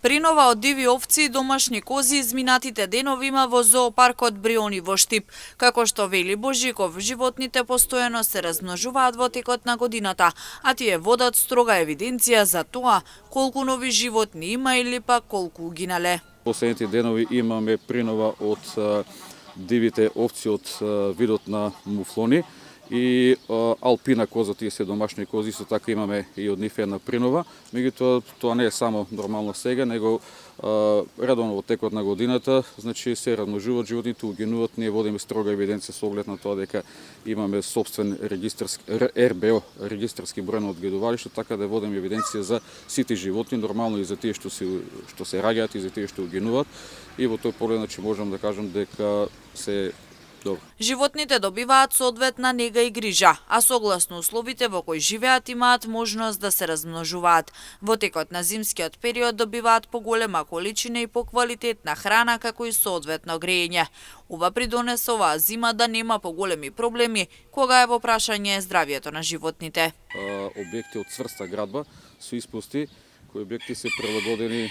Принова од диви овци и домашни кози изминатите денови има во зоопаркот Бриони во Штип. Како што вели Божиков, животните постојано се размножуваат во текот на годината, а тие водат строга евиденција за тоа колку нови животни има или пак колку угинале. Последните денови имаме принова од дивите овци од видот на муфлони и алпина коза, тие се домашни кози, исто така имаме и од нив една принова. Меѓутоа, тоа не е само нормално сега, него редовно во текот на годината, значи се размножуваат животните, угинуваат, ние водиме строга евиденција со оглед на тоа дека имаме собствен регистарски РБО, регистарски број на одгледувалиште, така да водиме евиденција за сите животни, нормално и за тие што се раѓаат и за тие што угинуваат. И во тој поглед, значи, можам да кажам дека се добро. Животните добиваат соодветна нега и грижа, а согласно условите во кои живеат имаат можност да се размножуваат. Во текот на зимскиот период добиваат поголема количина и поквалитетна храна, како и соодветно грејење. Ова придонесе оваа зима да нема поголеми проблеми кога е во прашање здравјето на животните. Објекти од цврста градба се испусти, кои објекти се прилагодени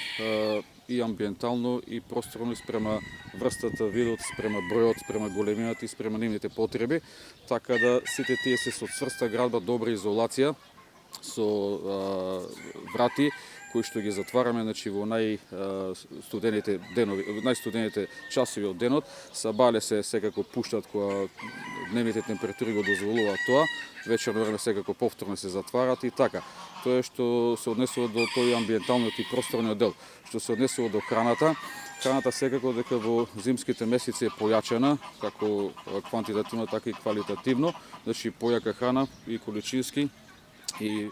и амбиентално и просторно спрема врстата, видот, спрема бројот, спрема големината и спрема нивните потреби, така да сите тие се со цврста градба, добра изолација, со врати кои што ги затвараме, значи во најстудените денови, најстудените часови од денот, сабале се секако пуштат кога дневните температури го дозволуваат тоа, вечерно време секако повторно се затварат и така. Тоа е што се однесува до тој амбиенталниот и просторниот дел. Што се однесува до храната, храната секако дека во зимските месеци е појачена, како квантитативно, така и квалитативно, значи појака храна и количински. И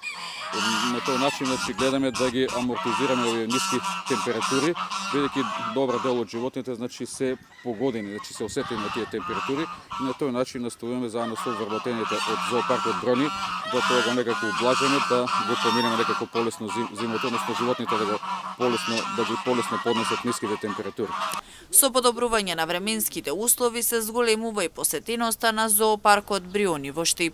на тој начин, значи, гледаме да ги амортизираме овие ниски температури, бидејќи добра дел од животните, значи, се погодени, значи се осетени на тие температури и на тој начин настојуваме заедно со вработените од зоопаркот Брони да тоа го некако ублажиме, да го поминеме некако полесно зимото, односно животните да ги полесно поднесат ниските температури. Со подобрување на временските услови се зголемува и посетеноста на зоопаркот Бриони во Штип.